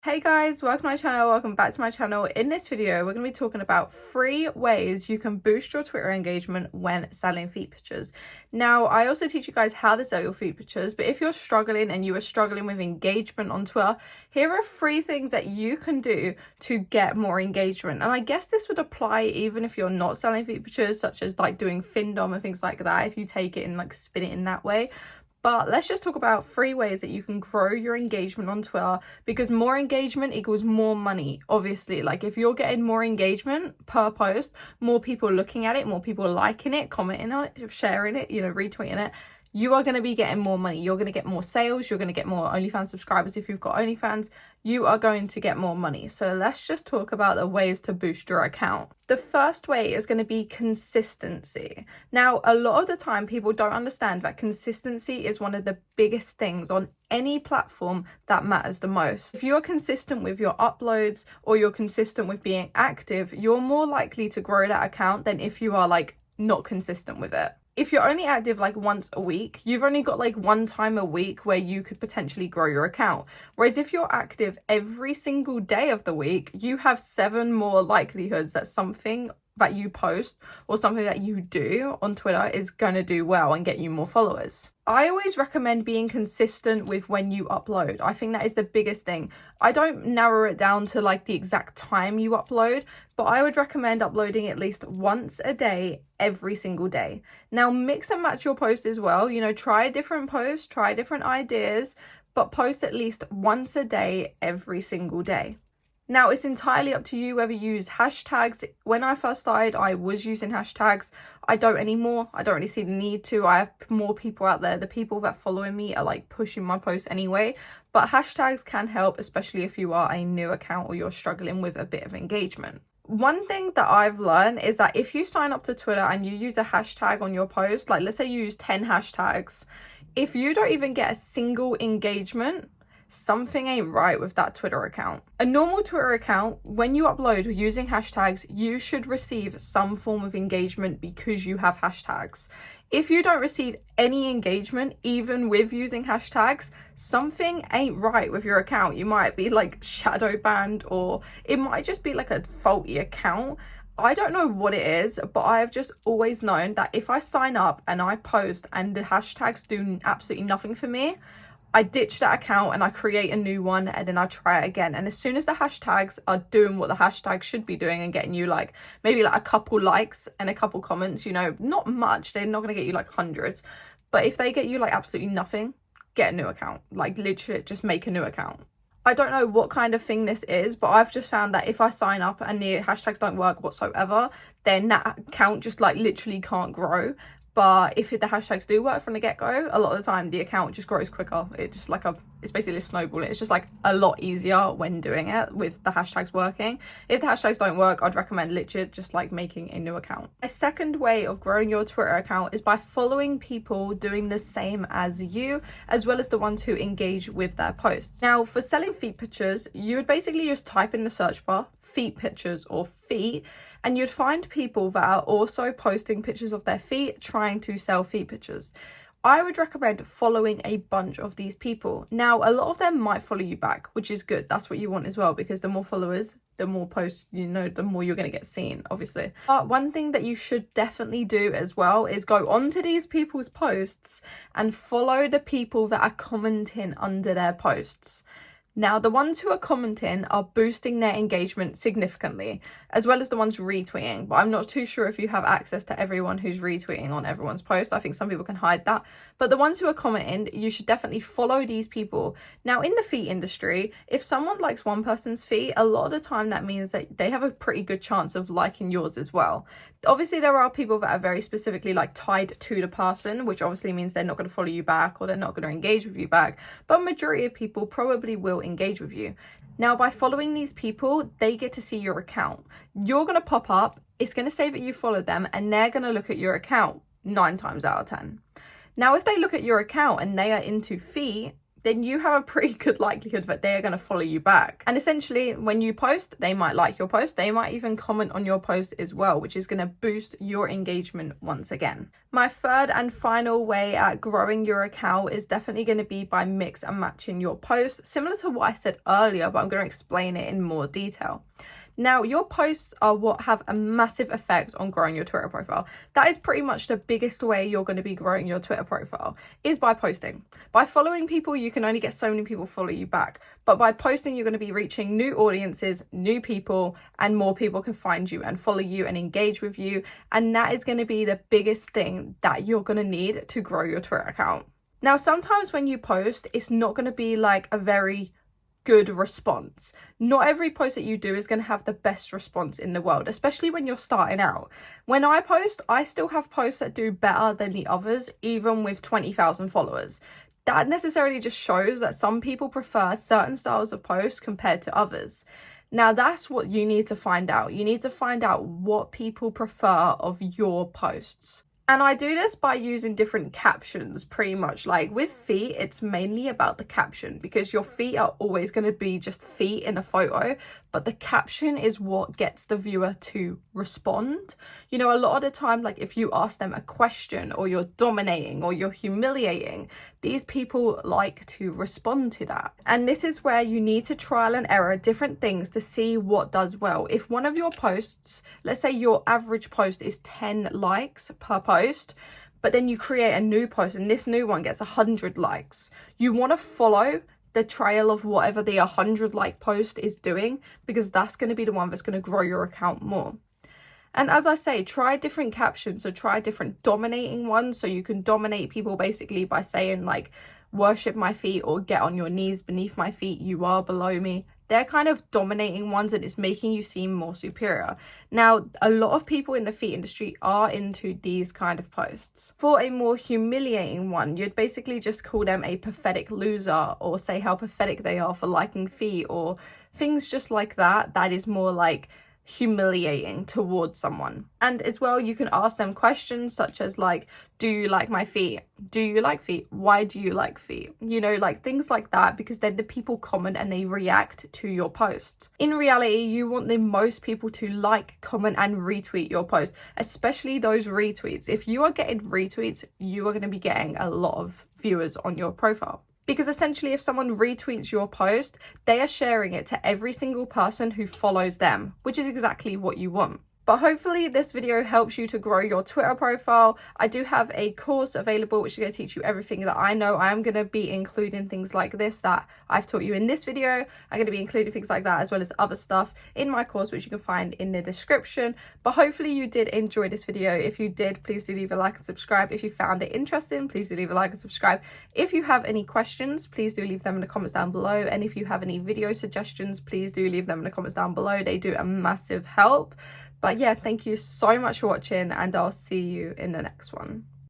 Hey guys, welcome to my channel, welcome back to my channel. In this video, we're going to be talking about 3 ways you can boost your Twitter engagement when selling feed pictures. Now, I also teach you guys how to sell your feed pictures, but if you're struggling and you are struggling with engagement on Twitter, here are 3 things that you can do to get more engagement. And I guess this would apply even if you're not selling feed pictures, such as like doing Findom and things like that, if you take it and like spin it in that way. But let's just talk about 3 ways that you can grow your engagement on Twitter, because more engagement equals more money. Obviously, like if you're getting more engagement per post, more people looking at it, more people liking it, commenting on it, sharing it, retweeting it, you are going to be getting more money. You're going to get more sales. You're going to get more OnlyFans subscribers. If you've got OnlyFans, you are going to get more money. So let's just talk about the ways to boost your account. The first way is going to be consistency. Now, a lot of the time people don't understand that consistency is one of the biggest things on any platform that matters the most. If you are consistent with your uploads or you're consistent with being active, you're more likely to grow that account than if you are like not consistent with it. If you're only active like once a week, you've only got like one time a week where you could potentially grow your account. Whereas if you're active every single day of the week, you have 7 more likelihoods that something that you post or something that you do on Twitter is going to do well and get you more followers. I always recommend being consistent with when you upload. I think that is the biggest thing. I don't narrow it down to like the exact time you upload, but I would recommend uploading at least once a day, every single day. Now, mix and match your post as well. Try a different post, try different ideas, but post at least once a day, every single day. Now, it's entirely up to you whether you use hashtags. When I first started, I was using hashtags. I don't anymore. I don't really see the need to. I have more people out there. The people that following me are like pushing my posts anyway. But hashtags can help, especially if you are a new account or you're struggling with a bit of engagement. One thing that I've learned is that if you sign up to Twitter and you use a hashtag on your post, like let's say you use 10 hashtags, if you don't even get a single engagement, something ain't right with that Twitter account. A normal Twitter account, when you upload using hashtags, you should receive some form of engagement because you have hashtags. If you don't receive any engagement, even with using hashtags, something ain't right with your account. You might be like shadow banned, or it might just be like a faulty account. I don't know what it is, but I have just always known that if I sign up and I post and the hashtags do absolutely nothing for me, I ditch that account and I create a new one and then I try it again. And as soon as the hashtags are doing what the hashtags should be doing and getting you like maybe like a couple likes and a couple comments, not much, they're not going to get you like hundreds. But if they get you like absolutely nothing, get a new account. Like literally just make a new account. I don't know what kind of thing this is, but I've just found that if I sign up and the hashtags don't work whatsoever, then that account just like literally can't grow. But if the hashtags do work from the get-go, a lot of the time the account just grows quicker. It's just like it's basically a snowball. It's just like a lot easier when doing it with the hashtags working. If the hashtags don't work, I'd recommend literally just like making a new account. A second way of growing your Twitter account is by following people doing the same as you, as well as the ones who engage with their posts. Now, for selling feet pictures, you would basically just type in the search bar, feet pictures or feet, and you'd find people that are also posting pictures of their feet trying to sell feet pictures. I would recommend following a bunch of these people. Now, a lot of them might follow you back, which is good. That's what you want as well, because the more followers, the more posts, the more you're going to get seen, obviously. But one thing that you should definitely do as well is go onto these people's posts and follow the people that are commenting under their posts. Now, the ones who are commenting are boosting their engagement significantly, as well as the ones retweeting. But I'm not too sure if you have access to everyone who's retweeting on everyone's post. I think some people can hide that. But the ones who are commenting, you should definitely follow these people. Now, in the feet industry, if someone likes one person's feet, a lot of the time that means that they have a pretty good chance of liking yours as well. Obviously, there are people that are very specifically like tied to the person, which obviously means they're not going to follow you back or they're not going to engage with you back. But majority of people probably will engage with you. Now, by following these people, they get to see your account. You're going to pop up, it's going to say that you followed them, and they're going to look at your account 9 times out of 10. Now, if they look at your account and they are into feet, then you have a pretty good likelihood that they are going to follow you back. And essentially, when you post, they might like your post. They might even comment on your post as well, which is going to boost your engagement once again. My third and final way at growing your account is definitely going to be by mix and matching your posts, similar to what I said earlier, but I'm going to explain it in more detail. Now, your posts are what have a massive effect on growing your Twitter profile. That is pretty much the biggest way you're going to be growing your Twitter profile, is by posting. By following people, you can only get so many people follow you back. But by posting, you're going to be reaching new audiences, new people, and more people can find you and follow you and engage with you. And that is going to be the biggest thing that you're going to need to grow your Twitter account. Now, sometimes when you post, it's not going to be like a very good response. Not every post that you do is going to have the best response in the world, especially when you're starting out. When I post, I still have posts that do better than the others, even with 20,000 followers. That necessarily just shows that some people prefer certain styles of posts compared to others. Now, that's what you need to find out. You need to find out what people prefer of your posts. And I do this by using different captions, pretty much. Like with feet, it's mainly about the caption, because your feet are always going to be just feet in a photo, but the caption is what gets the viewer to respond. You know, a lot of the time, like if you ask them a question or you're dominating or you're humiliating, these people like to respond to that. And this is where you need to trial and error different things to see what does well. If one of your posts, let's say your average post is 10 likes per post, but then you create a new post and this new one gets 100 likes, you want to follow the trail of whatever the 100 like post is doing, because that's going to be the one that's going to grow your account more. And as I say, try different captions. So try different dominating ones. So you can dominate people basically by saying like, worship my feet, or get on your knees beneath my feet, you are below me. They're kind of dominating ones, and it's making you seem more superior. Now, a lot of people in the feet industry are into these kind of posts. For a more humiliating one, you'd basically just call them a pathetic loser, or say how pathetic they are for liking feet, or things just like that. That is more like humiliating towards someone. And as well, you can ask them questions such as like, do you like my feet? Do you like feet? Why do you like feet? You know, like things like that, because then the people comment and they react to your post. In reality, you want the most people to like, comment and retweet your post, especially those retweets. If you are getting retweets, you are going to be getting a lot of viewers on your profile. Because essentially, if someone retweets your post, they are sharing it to every single person who follows them, which is exactly what you want. But hopefully this video helps you to grow your Twitter profile. I do have a course available which is going to teach you everything that I know. I am going to be including things like this that I've taught you in this video. I'm going to be including things like that as well as other stuff in my course, which you can find in the description. But hopefully you did enjoy this video. If you did, please do leave a like and subscribe. If you found it interesting, please do leave a like and subscribe. If you have any questions, please do leave them in the comments down below. And if you have any video suggestions, please do leave them in the comments down below. They do a massive help. But yeah, thank you so much for watching, and I'll see you in the next one.